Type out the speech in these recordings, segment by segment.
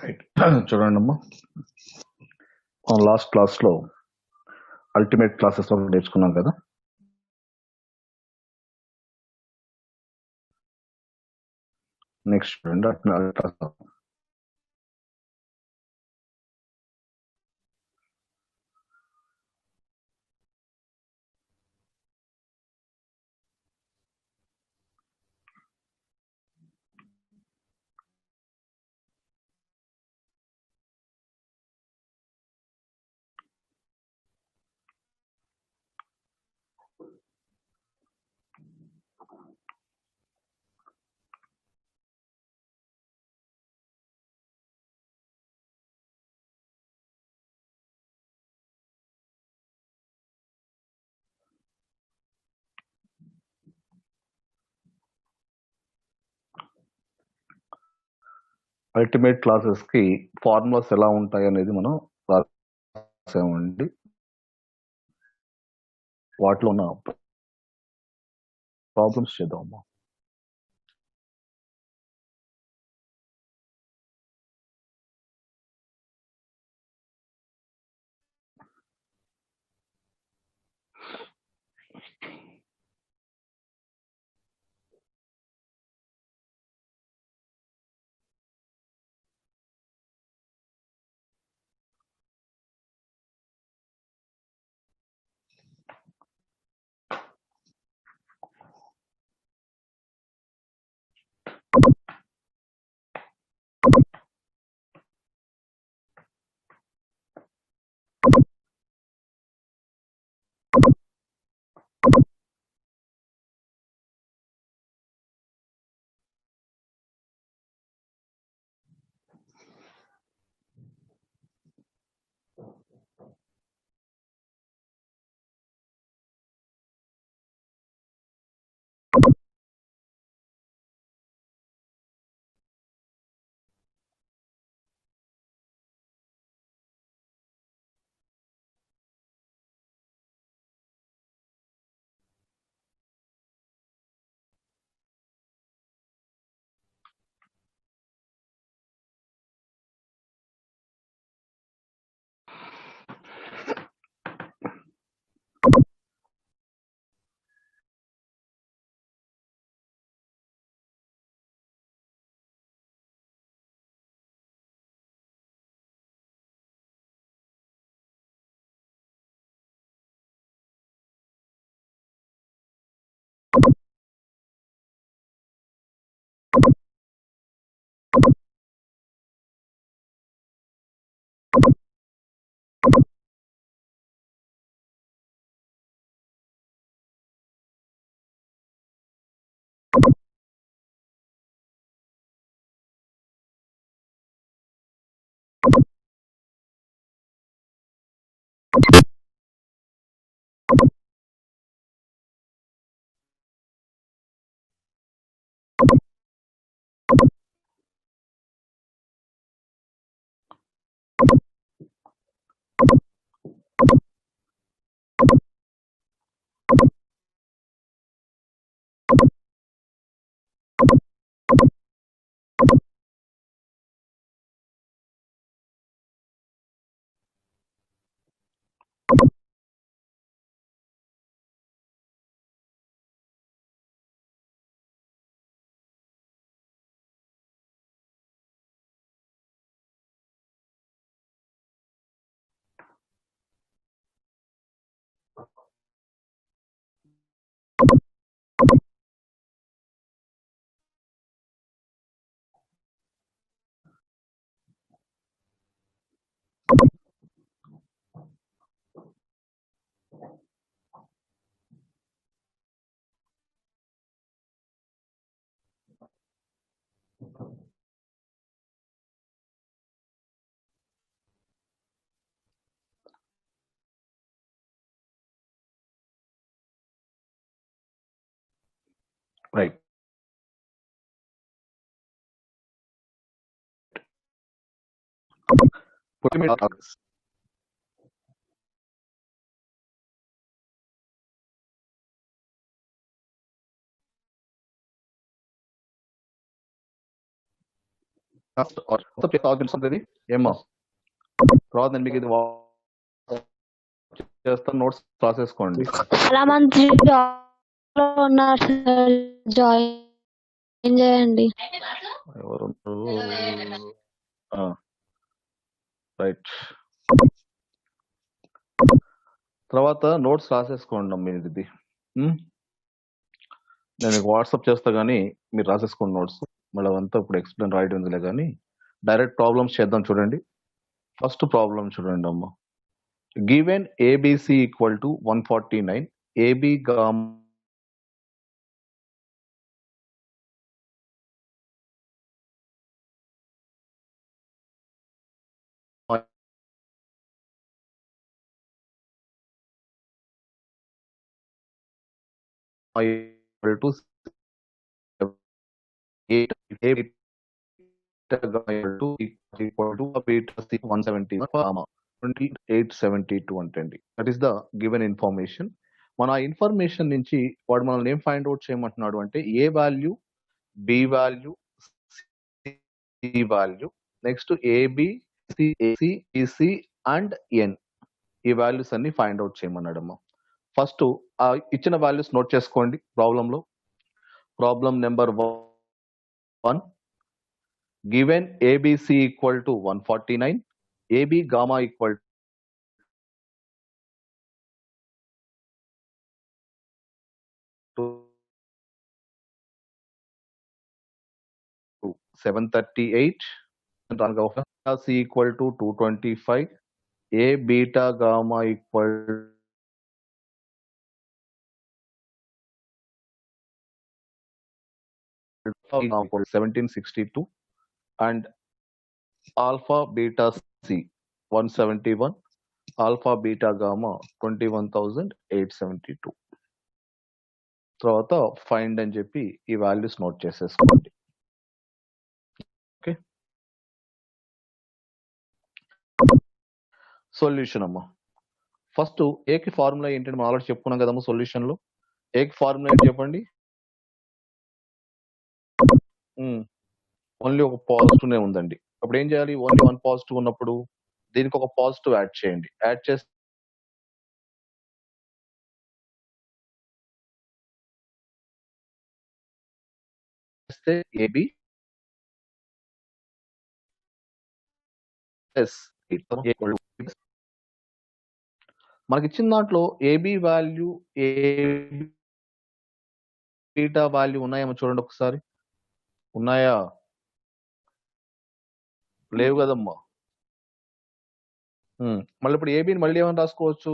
Right. చూడండమ్మా, మనం last క్లాస్లో అల్టిమేట్ క్లాసెస్ నేర్చుకున్నాం కదా. నెక్స్ట్ చూడండి, అల్ట్రాసౌండ్. అల్టిమేట్ క్లాసెస్ కి ఫార్ములాస్ ఎలా ఉంటాయి అనేది మనం రాసామండి. వాటిలో ఉన్న ప్రాబ్లమ్స్ చేద్దామమ్మా. రైట్. ఏమో తర్వాత నేను మీకు ఇది చేస్తాను, నోట్స్ రాసేసుకోండి. చాలా మంది ఉన్నారు సార్, జాయిన్ చేయండి. ఎవరు రైట్. తర్వాత నోట్స్ రాసేసుకోండి మీరు ఇది. నేను మీకు వాట్సాప్ చేస్తా కానీ మీరు రాసేసుకోండి నోట్స్. మళ్ళీ అవంతా ఇప్పుడు ఎక్స్ప్లెయిన్ రాయడం ఉందిలే కానీ డైరెక్ట్ ప్రాబ్లమ్స్ చేద్దాం. చూడండి, ఫస్ట్ ప్రాబ్లం చూడండి అమ్మ. Given ABC equal to 149, AB gamma equal to 8, equal to beta C 170 gamma 2872 అంటండి. That is the given information. మన ఆ ఇన్ఫర్మేషన్ నుంచి వాడు మనల్ని ఏం ఫైండ్ అవుట్ చేయమంటున్నాడు అంటే A value, B value, C value, next AB, CC and N, ఈ వాల్యూస్ అన్ని ఫైండ్ అవుట్ చేయమన్నాడమ్మా. ఫస్ట్ ఆ ఇచ్చిన వాల్యూస్ నోట్ చేసుకోండి ప్రాబ్లంలో. Problem number 1, given ABC equal to 149, AB gamma equal to 738, C equal to 225, A beta gamma equal to 1762 and alpha beta C 171, alpha beta gamma 21,872. తర్వాత find అని చెప్పి ఈ values note చేసేసుకోండి. Okay, solution అమ్మా. First ఏకి formula ఏంటంటే మనం already చెప్పుకున్నాం కదమ్మా. సొల్యూషన్ లో ఏకి ఫార్ములా ఏంటి చెప్పండి. ఓన్లీ ఒక పాజిటివ్ ఉందండి. అప్పుడు ఏం చేయాలి? ఓన్లీ వన్ పాజిటివ్ ఉన్నప్పుడు దీనికి ఒక పాజిటివ్ యాడ్ చేయండి. యాడ్ చేస్తే ఏబి ప్లస్ మనకి ఇచ్చిన దాంట్లో AB value, A beta value ఉన్నాయేమో చూడండి ఒకసారి. ఉన్నాయా? లేవు కదమ్మా. మళ్ళీ ఇప్పుడు ఏబిని మళ్ళీ ఏమని రాసుకోవచ్చు?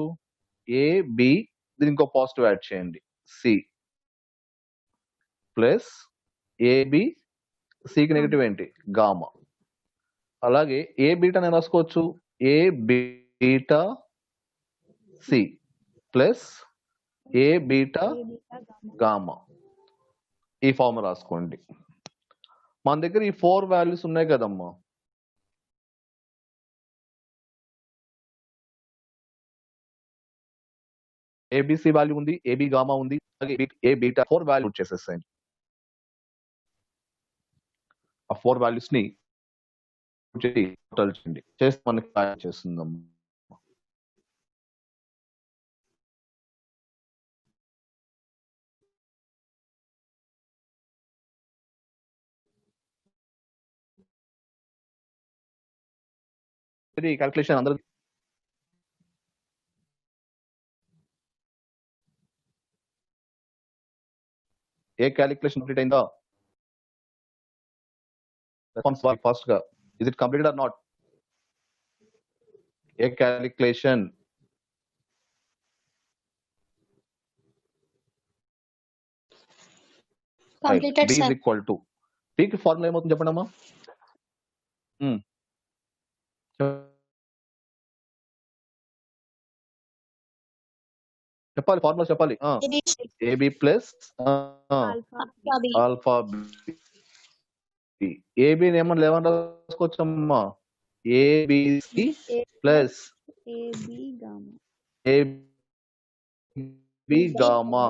ఏబి, దీనికి ఇంకో పాజిటివ్ యాడ్ చేయండి, సి ప్లస్ ఏబి, సికి నెగిటివ్ ఏంటి? గామా. అలాగే ఏ బీటా నేను రాసుకోవచ్చు, ఏ beta C plus A beta gamma. ఈ ఫార్ములా రాసుకోండి. మన దగ్గర ఈ 4 వాల్యూస్ ఉన్నాయి కదమ్మా. ఏబిసి వాల్యూ ఉంది, ఏబి గామా ఉంది, ఏ బీటా 4 వాల్యూ చేసేసాయి. ఆ 4 వాల్యూస్ ని టోటల్ చేయండి, చేస్తే మనకి చేస్తుందమ్మా. క్యాల్కులేషన్ అందరూ ఏ క్యాలిక్యులేషన్ కంప్లీట్ అయిందా? రెస్పాన్స్ ఫాస్ట్ గా. Is it completed or not? A calculation completed B is sir. equal to P కి ఫార్ములా ఏమవుతుంది చెప్పండి అమ్మా. చెప్పాలి, ఫార్ములా చెప్పాలి. AB plus alpha B. ఏబిని ఏమన్నా ఏమని రాసుకోవచ్చమ్మా? ABC plus AB gamma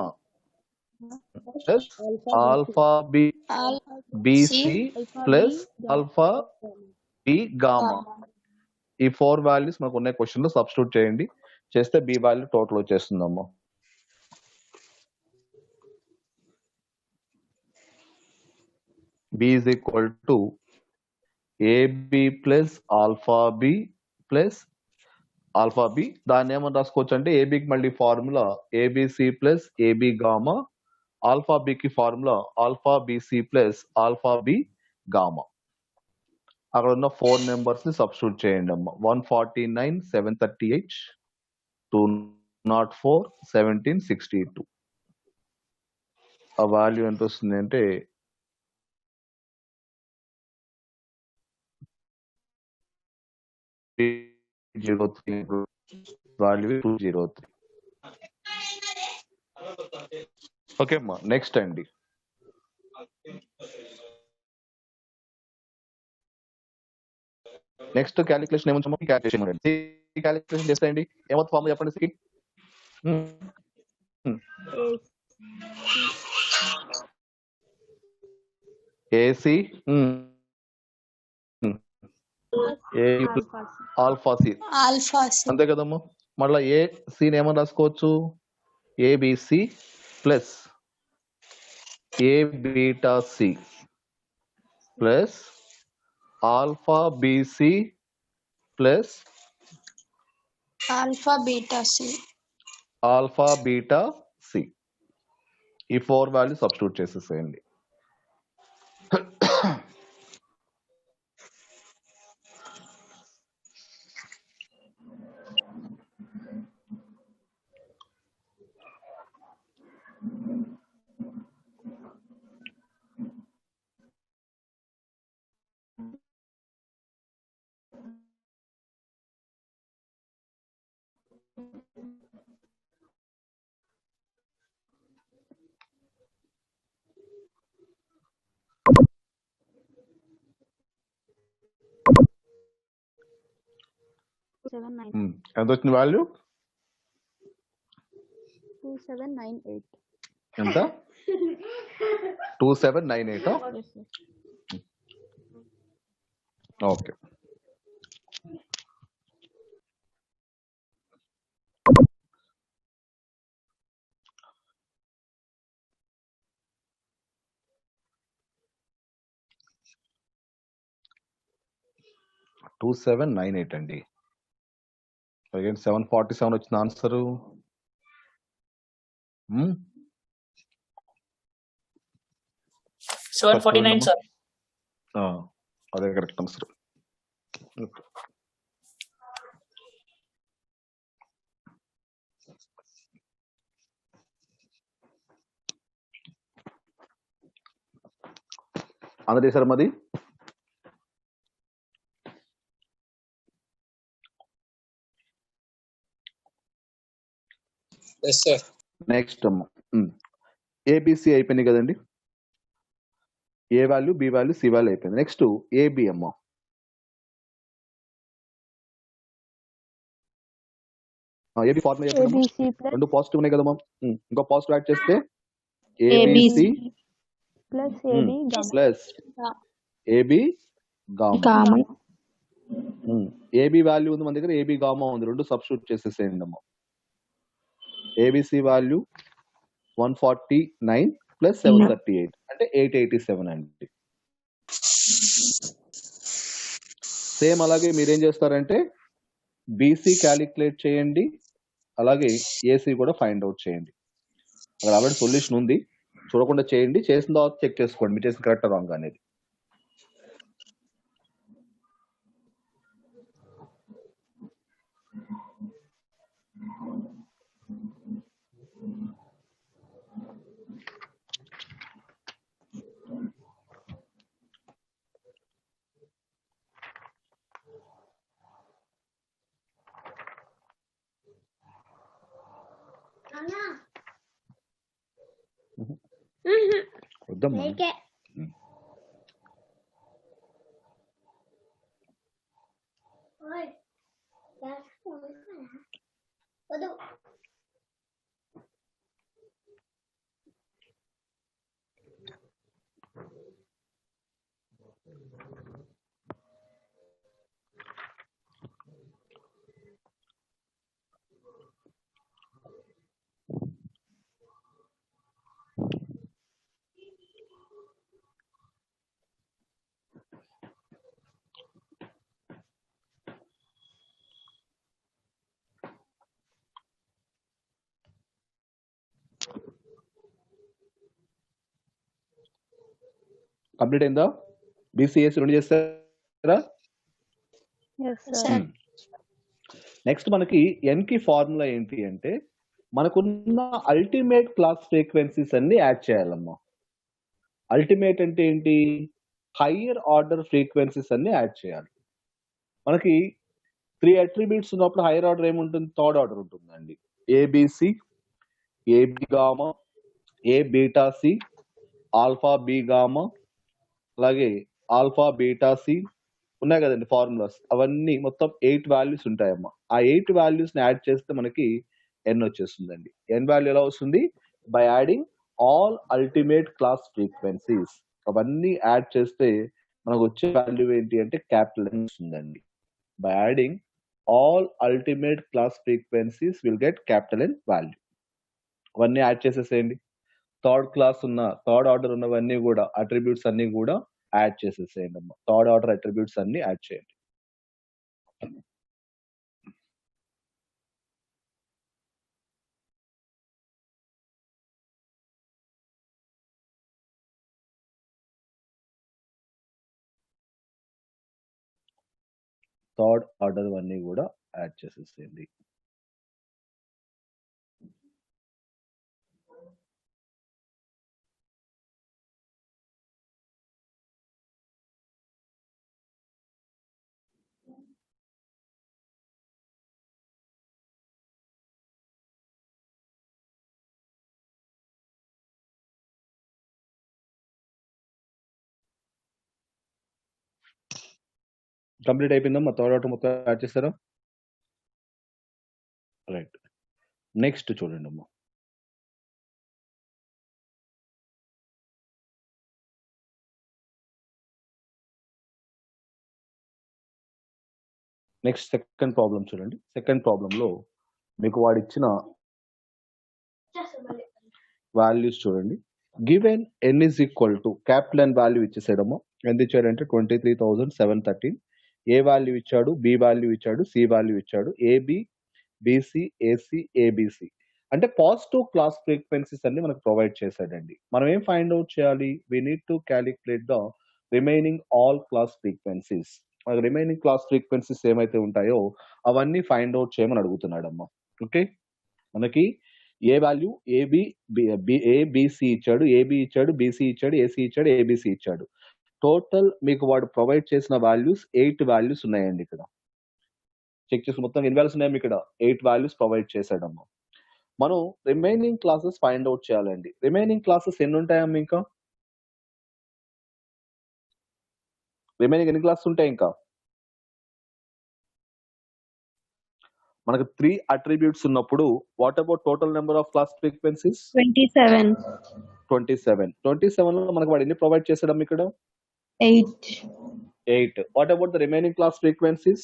plus alpha B BC plus alpha B gamma. ఈ 4 వాల్యూస్ మనకు ఉన్న క్వశ్చన్ లో సబ్స్టిట్యూట్ చేయండి, చేస్తే బి వాల్యూ టోటల్ వచ్చేస్తుందమ్మా. B is equal to AB plus alpha B plus alpha B. దాన్ని ఏమని రాసుకోవచ్చు అంటే ఏబికి మళ్ళీ formula ABC plus AB gamma, alpha బికి formula alpha BC plus alpha B gamma. అక్కడ ఉన్న 4 నెంబర్స్ ని సబ్స్టిట్యూట్ చేయండి అమ్మా. 149 738 204 1762. ఆ వాల్యూ ఎంత వస్తుంది అంటే వాల్యూ 203. ఓకే అమ్మా, నెక్స్ట్ అండి. నెక్స్ట్ క్యాలిక్యులేషన్ ఏమొచ్చమ్మా? క్యాలిక్యులేషన్ చేస్తాయండి. ఏమవుతుంది ఫార్ములా చెప్పండి. ఏసీ ఆల్ఫా సి, అంతే కదమ్మా. మళ్ళీ ఏ సీని ఏమని రాసుకోవచ్చు? ABC plus A beta C plus alpha BC plus alpha beta C. ఈ 4 వాల్యూ సబ్స్టిట్యూట్ చేసేసేయండి. ఎంత వచ్చింది వాల్యూ? 2798. ఎంత? 2798. ఓకే. టూ 2798 అండి. 747 వచ్చిన ఆన్సరు. అదే కరెక్ట్ ఆన్సర్. అందరు చేశారు మాది. నెక్స్ట్ అమ్మ ఏబిసి అయిపోయింది కదండి. A value, B value, C value అయిపోయింది. నెక్స్ట్ ఏబి అమ్మ. ఏబి ఫార్ములా రెండు పాజిటివ్ ఉన్నాయి కదమ్మా. ఇంకో పాజిటివ్ యాడ్ చేస్తే ABC plus AB gamma. AB value ఉంది మన దగ్గర, ఏబి గామా ఉంది. రెండు సబ్స్టిట్యూట్ చేసేసేయండి అమ్మా. ఏబిసి వాల్యూ 149 ప్లస్ 738 అంటే 887 అండి. సేమ్ అలాగే మీరేం చేస్తారంటే బీసీ క్యాలిక్యులేట్ చేయండి, అలాగే ఏసీ కూడా ఫైండ్ అవుట్ చేయండి. అక్కడ ఆల్రెడీ సొల్యూషన్ ఉంది, చూడకుండా చేయండి. చేసిన తర్వాత చెక్ చేసుకోండి మీరు చేసిన కరెక్ట్ రాంగ్ అనేది. వద్దమ్మా. కంప్లీట్ అయిందా? బీసీఎస్ 2 చేస్తారా? Yes Yes, sir. sir. Next మనకి ఎన్ కి ఫార్ములా ఏంటి అంటే మనకున్న అల్టిమేట్ క్లాస్ ఫ్రీక్వెన్సీస్ అన్ని యాడ్ చేయాలమ్మా. అల్టిమేట్ అంటే ఏంటి? హయ్యర్ ఆర్డర్ ఫ్రీక్వెన్సీస్ అన్ని యాడ్ చేయాలి. మనకి 3 అట్రిబ్యూట్స్ ఉన్నప్పుడు హైయర్ ఆర్డర్ ఏముంటుంది? థర్డ్ ఆర్డర్ ఉంటుందండి. ABC, AB gamma, A beta C, alpha B gamma, అలాగే ఆల్ఫా బీటా సి ఉన్నాయి కదండి ఫార్ములాస్. అవన్నీ మొత్తం 8 వాల్యూస్ ఉంటాయమ్మా. ఆ 8 వాల్యూస్ ని యాడ్ చేస్తే మనకి ఎన్ వచ్చేస్తుందండి. ఎన్ వాల్యూ ఎలా వస్తుంది? By adding all ultimate class frequencies. అవన్నీ యాడ్ చేస్తే మనకు వచ్చే వాల్యూ ఏంటి అంటే క్యాపిటల్ ఎన్ వస్తుందండి. By adding all ultimate class frequencies will get capital N value. అవన్నీ యాడ్ చేసేసేయండి. థర్డ్ ఆర్డర్ ఉన్నవన్నీ కూడా అట్రిబ్యూట్స్ అన్ని కూడా యాడ్ చేసేసేయండి అమ్మా. థర్డ్ ఆర్డర్ అట్రిబ్యూట్స్ అన్ని యాడ్ చేయండి. థర్డ్ ఆర్డర్ అన్ని కూడా యాడ్ చేసేసేయండి. కంప్లీట్ అయిపోయిందమ్మా. థర్డ్ ఆర్డర్ మొత్తం యాడ్ చేస్తారా? రైట్. నెక్స్ట్ చూడండి అమ్మా. నెక్స్ట్ సెకండ్ ప్రాబ్లం చూడండి. సెకండ్ ప్రాబ్లంలో మీకు వాడిచ్చిన వాల్యూస్ చూడండి. Given N is equal to capital N value ఇచ్చేసాడమ్మా. ఎంత ఇచ్చాడంటే 23,713. ఏ వాల్యూ ఇచ్చాడు? బి వాల్యూ ఇచ్చాడు, సి వాల్యూ ఇచ్చాడు, ఏబి, బీసీ, ఏసీ, ఏబిసి అంటే పాజిటివ్ క్లాస్ ఫ్రీక్వెన్సీస్ అన్ని మనకు ప్రొవైడ్ చేశాడండి. మనం ఏం ఫైండ్ అవుట్ చేయాలి? We need to calculate the remaining all class frequencies. మనకు రిమైనింగ్ క్లాస్ ఫ్రీక్వెన్సీస్ ఏమైతే ఉంటాయో అవన్నీ ఫైండ్ అవుట్ చేయమని అడుగుతున్నాడమ్మా. ఓకే, మనకి ఏ వాల్యూ ఏబి, ఏబిసి ఇచ్చాడు, ఏబి ఇచ్చాడు, బీసీ ఇచ్చాడు, ఏసీ ఇచ్చాడు, ఏబిసి ఇచ్చాడు. టోటల్ మీకు వాడు ప్రొవైడ్ చేసిన వాల్యూస్ 8 వాల్యూస్ ఉన్నాయండి. ఇక్కడ చెక్ చేసి మొత్తం ఎన్ని వాల్యూస్ ఉన్నాయి? ఇక్కడ 8 వాల్యూస్ ప్రొవైడ్ చేశాడమ్మా. మనం రిమైనింగ్ క్లాసెస్ ఫైండ్ అవుట్ చేయాలండి. రిమైనింగ్ క్లాసెస్ ఎన్ని ఉంటాయమ్మా? ఇంకా రిమైనింగ్ ఎన్ని క్లాసెస్ ఉంటాయి? ఇంకా మనకు 3 అట్రిబ్యూట్స్ ఉన్నప్పుడు what about total number of class frequencies? 27. 27 లో మనకు వాడు ఎన్ని ప్రొవైడ్ చేశాడమ్మా? ఇక్కడ 8. What about the remaining class frequencies?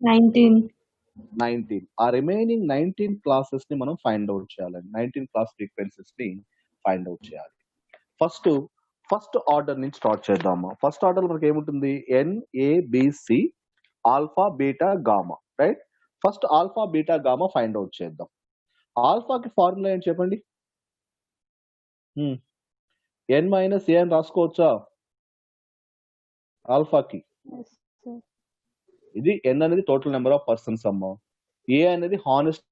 19. ఆ రిమైనింగ్ 19 క్లాసెస్ ని మనం ఫైండ్ అవుట్ చేయాలండి. 19 క్లాస్ ఫ్రీక్వెన్సీస్ ని ఫైండ్ అవుట్ చేయాలి. ఫస్ట్ ఆర్డర్ నుంచి స్టార్ట్ చేద్దాము. ఫస్ట్ ఆర్డర్ మనకి ఏముంటుంది? NABC alpha beta gamma. Right. First alpha beta gamma find out చేద్దాం. ఆల్ఫాకి ఫార్ములా ఏంటి చెప్పండి? ఎన్ మైనస్ ఏ అని రాసుకోవచ్చా ఆల్ఫాకి? Yes sir. ఇది ఎన్ అనేది టోటల్ నెంబర్ ఆఫ్ పర్సన్స్ అమ్మా. ఏ అనేది హానెస్ట్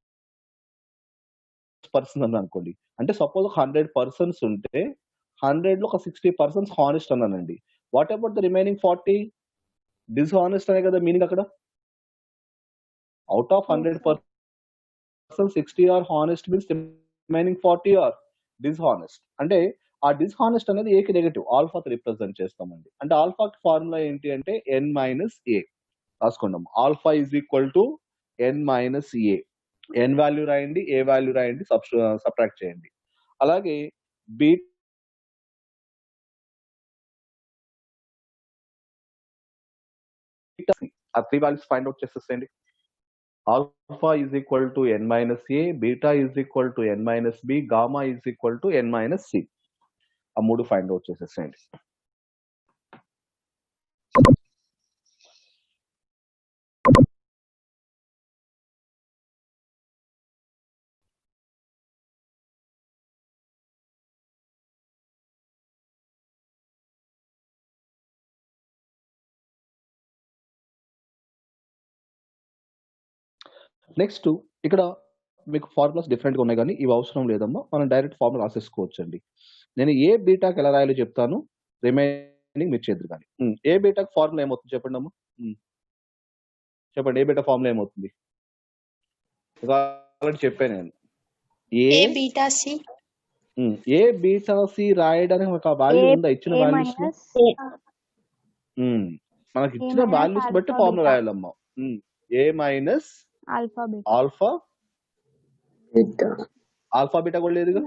పర్సన్ అని అనుకోండి. అంటే సపోజ్ 100 పర్సన్స్ ఉంటే 100 లో ఒక 60 పర్సన్స్ హానెస్ట్ అన్నానండి. What about the remaining 40 dishonest అనే కదా మీనింగ్ అక్కడ. Out of 100 persons 60 are honest means remaining 40 are dishonest. అంటే ఆ డిస్హానెస్ట్ అనేది ఏకి నెగటివ్ ఆల్ఫాకి రిప్రజెంట్ చేస్తామండి. అంటే ఆల్ఫాకి ఫార్ములా ఏంటి అంటే ఎన్ మైనస్ ఏ రాసుకుందాం. Alpha is equal to N minus A. N value రాయండి, ఏ వాల్యూ రాయండి, సబ్ట్రాక్ట్ చేయండి. అలాగే బీటా ఆ 3 వాల్యూస్ ఫైండ్ అవుట్ చేసేసేయండి. Alpha is equal to n minus A, beta is equal to n minus B, gamma is equal to n minus C. ఆ 3 find out చేసేసేయండి. Next ఇక్కడ మీకు formulas డిఫరెంట్గా ఉన్నాయి కానీ ఇవి అవసరం లేదమ్మా, మనం డైరెక్ట్ ఫార్ములా రాసేసుకోవచ్చండి. నేను ఏ బీటాకి ఎలా రాయాలో చెప్తాను, రిమైనింగ్ మీరు చేద్దరు కానీ. ఏ బీటాకి ఫార్ములా ఏమవుతుంది చెప్పండి అమ్మా. చెప్పండి, ఏ బీటా ఫార్ములా ఏమవుతుంది? ఆల్రెడీ చెప్పాను నేను. ఏ బీటా సి. ఏ బీటా సి రాయడానికి ఒక వాల్యూ ఉందా ఇచ్చిన వాల్యూస్ లో? మనకి ఇచ్చిన వాల్యూస్ బట్టి ఫార్ములా రాయాలమ్మా. A minus alpha alpha beta కూడా లేదుగా.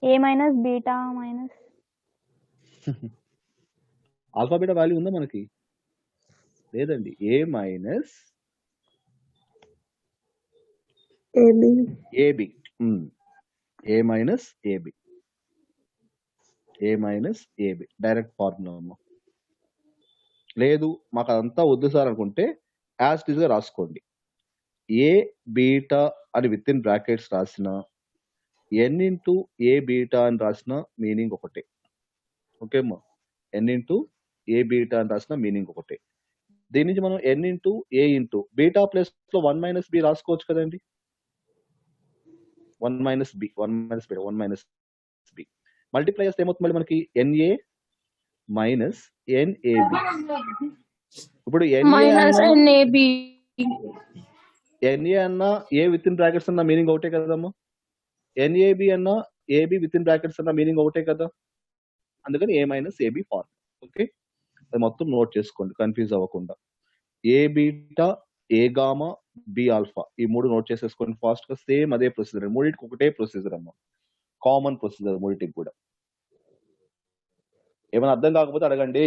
A minus beta minus alpha beta value ఉందా మనకి? లేదండి. A minus AB, A minus AB, A minus AB direct formula అమ్మా. లేదు మాకు అదంతా వద్దు సార్ అనుకుంటే యాజ్ ఇట్ ఈస్ గా రాసుకోండి. ఏ బీటా అని విత్ ఇన్ బ్రాకెట్స్ రాసిన, ఎన్ ఇంటూ ఏ బీటా అని రాసిన మీనింగ్ ఒకటే. ఓకే అమ్మా, ఎన్ ఇంటూ ఏ బీటా అని రాసిన మీనింగ్ ఒకటే. దీని నుంచి మనం N into A into beta plus లో 1 మైనస్ బి రాసుకోవచ్చు కదండి. 1 minus B, 1 minus beta, 1 minus B multiply చేస్తే ఏమవుతుంది మళ్ళీ మనకి? NA minus NAB. ఇప్పుడు ఎన్ఏ అన్నా ఏ విత్ ఇన్ బ్రాకెట్స్ అన్న మీనింగ్ ఒకటే కదమ్మా. ఎన్ఏబి అన్నా ఏబి విత్ ఇన్ బ్రాకెట్స్ అన్న మీనింగ్ ఒకటే కదా. అందుకని A minus AB form. Okay, అది మొత్తం నోట్ చేసుకోండి కన్ఫ్యూజ్ అవ్వకుండా. A beta, A gamma, B alpha, ఈ 3 నోట్ చేసేసుకోండి ఫాస్ట్ గా. సేమ్ అదే ప్రొసీజర్, మూడింటికి ఒకటే ప్రొసీజర్ అమ్మా, కామన్ ప్రొసీజర్ మూడింటికి కూడా. ఏమైనా అర్థం కాకపోతే అడగండి.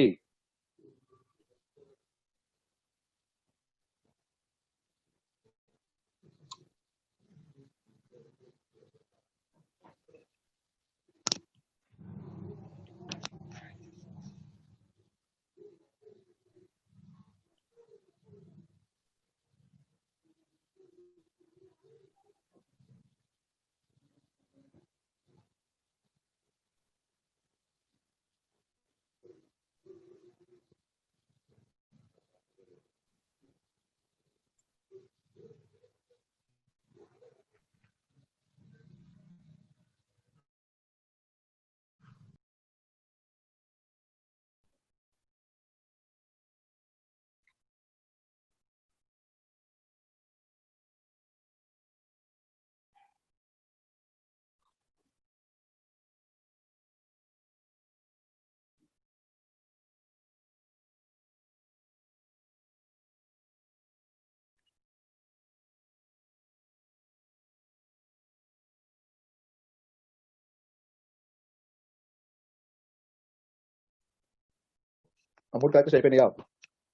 అప్పుడు ప్రాక్టీస్ అయిపోయినాయా?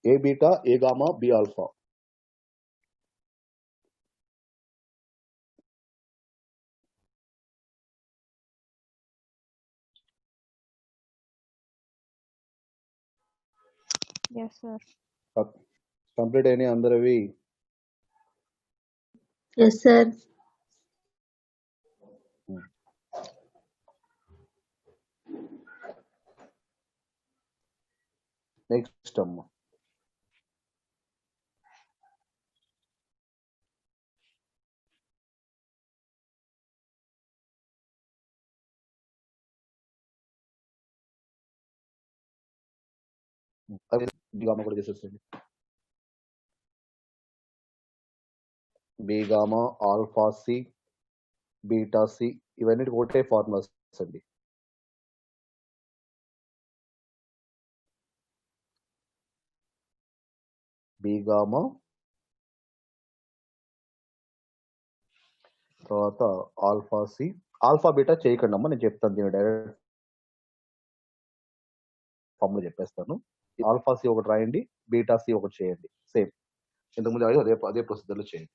A beta, A gamma, B alpha. yes sir. Complete అయినాయి అందరివి? Yes, sir. నెక్స్ట్ అమ్మా, అదే గామా కూడా చేసేసండి. B gamma, alpha C, beta C, ఇవన్నీ ఒకటే ఫార్ములాస్ అండి. బి గామా, తర్వాత ఆల్ఫా సి. ఆల్ఫా బీటా చేయకండి అమ్మా, నేను చెప్తాను దీని డైరెక్ట్ ఫార్ములా చెప్పేస్తాను. ఆల్ఫా సి ఒకటి రాయండి, బీటా సి ఒకటి చేయండి. సేమ్ ఇంతకుముందు అదే ప్రొసీజర్లో చేయండి.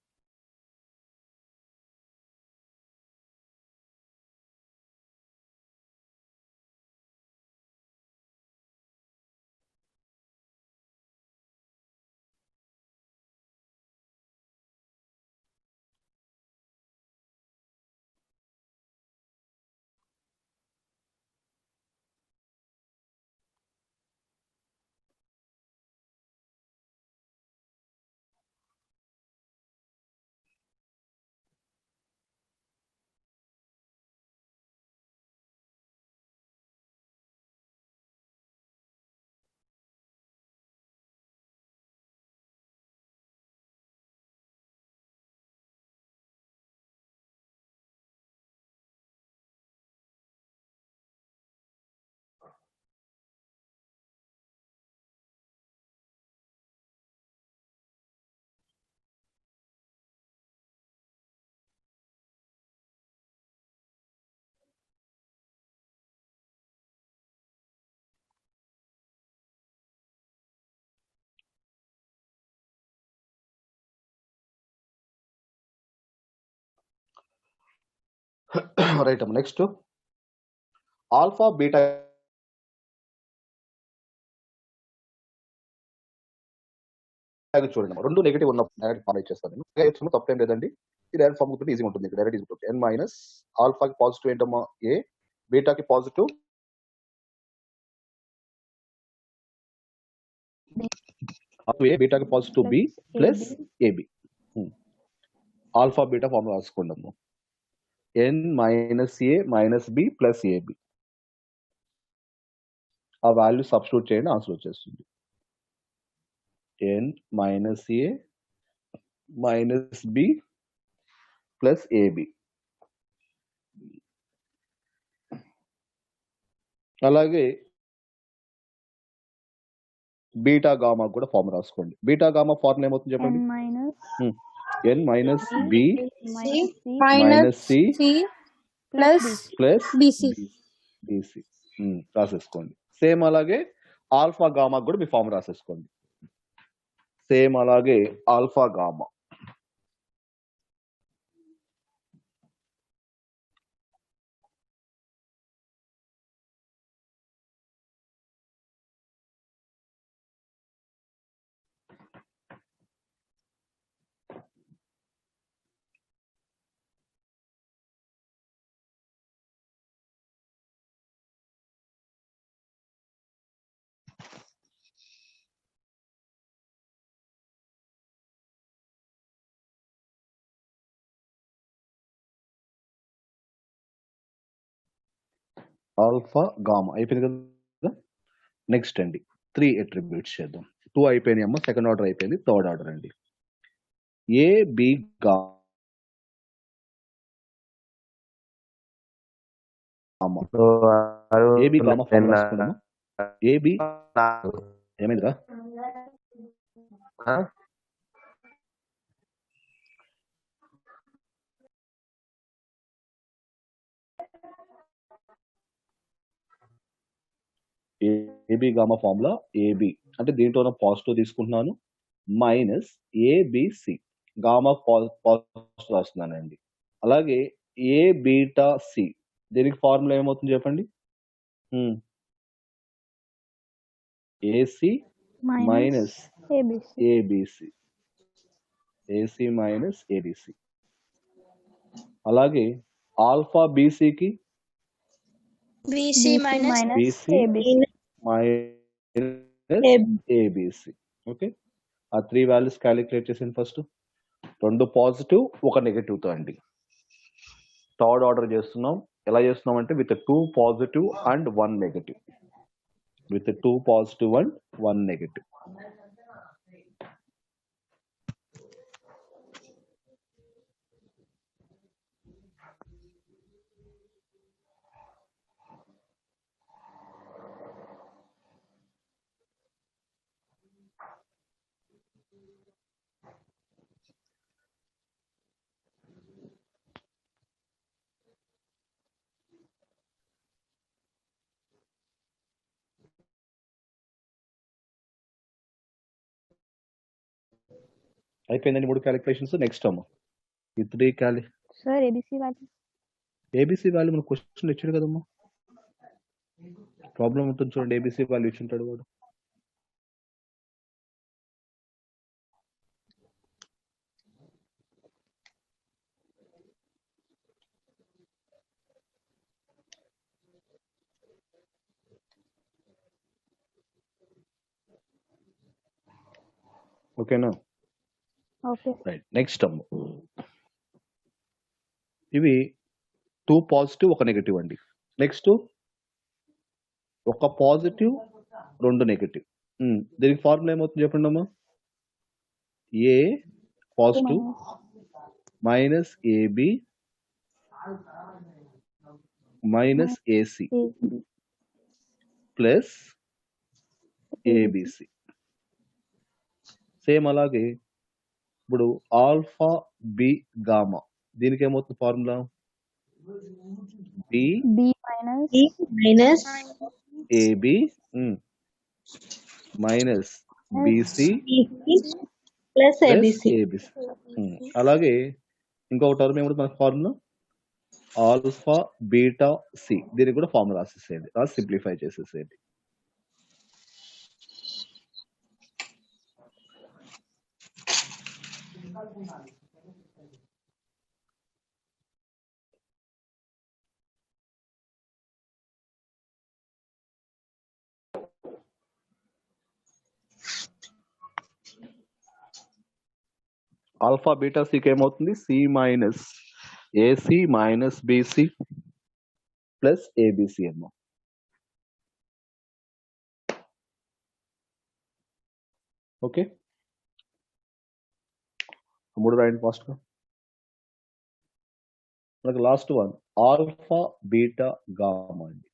రైట్ అమ్మ. నెక్స్ట్ ఆల్ఫా బీటా చూడండి, రెండు నెగిటివ్ ఉన్న డైరెక్ట్ ఫార్మ్ ఇచ్చేస్తాను నేను. తప్పేం లేదండి, ఈ డైరెక్ట్ ఫార్మ్ గురించి ఈజీగా ఉంటుంది. డైరెక్ట్ ఈజీ ఉంటుంది. ఎన్ మైనస్ ఆల్ఫాకి పాజిటివ్ ఏంటమ్మా ఏ, బీటాకి పాజిటివ్ ఏ, బీటాకి positive B plus AB. Alpha beta form రాసుకుందాము. N minus A minus B plus AB. ఆ వాల్యూ సబ్స్టిట్యూట్ చేయండి, ఆన్సర్ వచ్చేస్తుంది. N minus A minus B plus AB. అలాగే బీటా గామా కూడా ఫార్మ్ రాసుకోండి. బీటా గామా ఫార్మ్ ఏమవుతుంది చెప్పండి. N minus B minus C plus BC రాసేసుకోండి. సేమ్ అలాగే ఆల్ఫా గామా కూడా మీ ఫార్మ్ రాసేసుకోండి. సేమ్ అలాగే ఆల్ఫా గామా ఆల్ఫా గామా అయిపోయింది కదా. నెక్స్ట్ అండి 3 అట్రిబ్యూట్స్ చేద్దాం. 2 అయిపోయినాయి అమ్మ, సెకండ్ ఆర్డర్ అయిపోయింది, థర్డ్ ఆర్డర్ అండి. A B gamma, AB gamma form రాసుకున్నాము. ఏబి ఏమైందిరా, ఏబి గామా ఫార్ములా ఏబి అంటే దీంట్లో పాజిటివ్ తీసుకుంటున్నాను మైనస్ ఏబిసి గామా పాజిటివ్ రాస్తున్నానండి. అలాగే ఏ బీటా సి దీనికి ఫార్ములా ఏమవుతుంది చెప్పండి. AC minus ABC, AC minus ABC. అలాగే ఆల్ఫా బీసీకి BC minus BC minus ABC. Okay, ఆ 3 వాల్యూస్ క్యాలిక్యులేట్ చేసింది. ఫస్ట్ 2 పాజిటివ్ 1 నెగటివ్తో అండి. థర్డ్ ఆర్డర్ చేస్తున్నాం. ఎలా చేస్తున్నాం అంటే with 2 positive and 1 negative, with 2 positive and 1 negative. అయిపోయిందండి 3 క్యాలిక్యులేషన్స్. నెక్స్ట్ అమ్మ ఈ 3 sir ABC value. ABC value మన క్వశ్చన్ ఇచ్చాడు కదమ్మా. ప్రాబ్లం ఉంటుంది చూడండి, ఏబిసి వాల్యూ ఇచ్చింటాడు వాడు. ఓకేనా? ఓకే. రైట్. నెక్స్ట్ అమ్మ ఇవి 2 పాజిటివ్ 1 నెగటివ్ అండి. Next 1 positive 2 negative. దీనికి ఫార్ములా ఏమవుతుంది చెప్పండి అమ్మా. A positive minus AB minus AC plus ABC. Same అలాగే ఇప్పుడు ఆల్ఫా బి గామా, దీనికి ఏమవుతుంది formula. B minus AB minus BC plus plus ABC. అలాగే ఇంకొక టర్మ్ ఏమవుతుంది మనకు ఫార్ములా ఆల్ఫా బీటా సి, దీనికి కూడా ఫార్ములా రాసేసేయండి, రాసి సింప్లిఫై చేసేసేయండి. ఆల్ఫా బీటా సికి ఏమవుతుంది సి మైనస్ ఏసి మైనస్ బిసి ప్లస్ ఏబిసి అమ్మా. ఓకే, 3 రాయండి ఫాస్ట్ గా. మనకు last one alpha beta gamma అండి.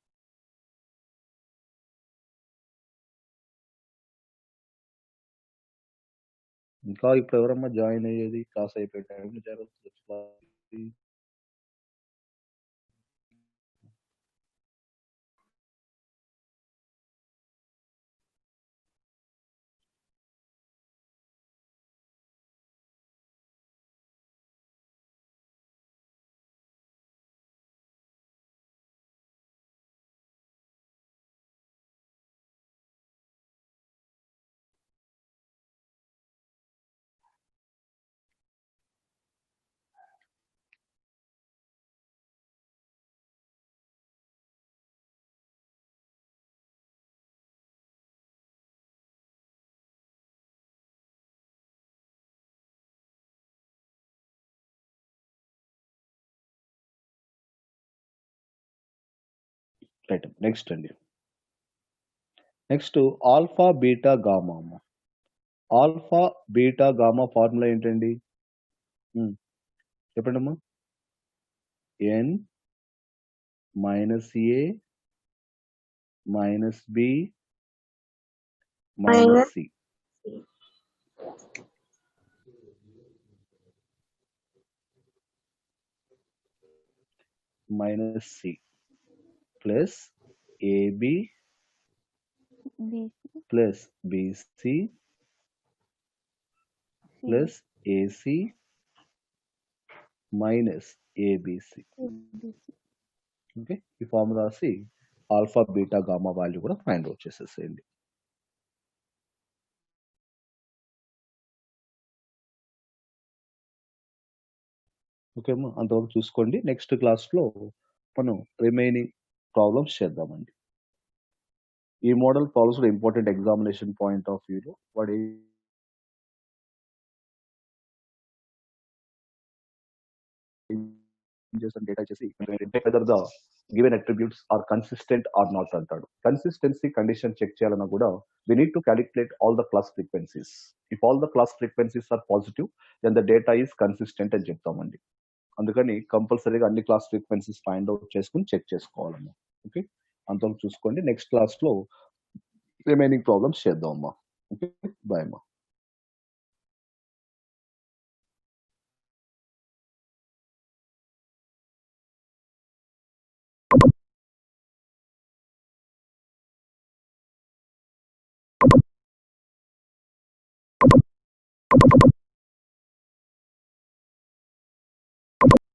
ఇంకా ఇప్పుడు ఎవరమ్మా జాయిన్ అయ్యేది? క్లాస్ అయిపోయే టైంలో జరుగుతుంది. రైట్. నెక్స్ట్ అండి, నెక్స్ట్ ఆల్ఫా బీటా గామా అమ్మ. ఆల్ఫా బీటా గామా ఫార్ములా ఏంటండి చెప్పండి అమ్మా. N minus A minus B minus C minus C plus AB plus BC plus AC minus ABC. Okay, ఈ ఫార్ములా రాసి ఆల్ఫా బీటా గామా వాల్యూ కూడా find out చేసేసేయండి. Okay అమ్మా, అంతవరకు చూసుకోండి. నెక్స్ట్ క్లాస్లో మనం రిమైనింగ్ ప్రాబ్లమ్స్ చేద్దామండి. ఈ మోడల్ ప్రాబ్లమ్స్ కూడా ఇంపార్టెంట్ ఎగ్జామినేషన్ పాయింట్ ఆఫ్ వ్యూలో వాడు డేటా చేసి whether the given attributes are consistent or not అంటాడు. కన్సిస్టెన్సీ కండిషన్ చెక్ చేయాలన్నా కూడా we need to calculate all the class frequencies. If all the class frequencies are positive, then the data is consistent అని చెప్తామండి. అందుకని కంపల్సరీగా అన్ని class frequencies find out చేసుకుని check చేసుకోవాలమ్మా. Okay, అంతవరకు చూసుకోండి. నెక్స్ట్ క్లాస్లో రిమైనింగ్ ప్రాబ్లమ్స్ చేద్దాం అమ్మా. ఓకే, బాయ్ అమ్మా.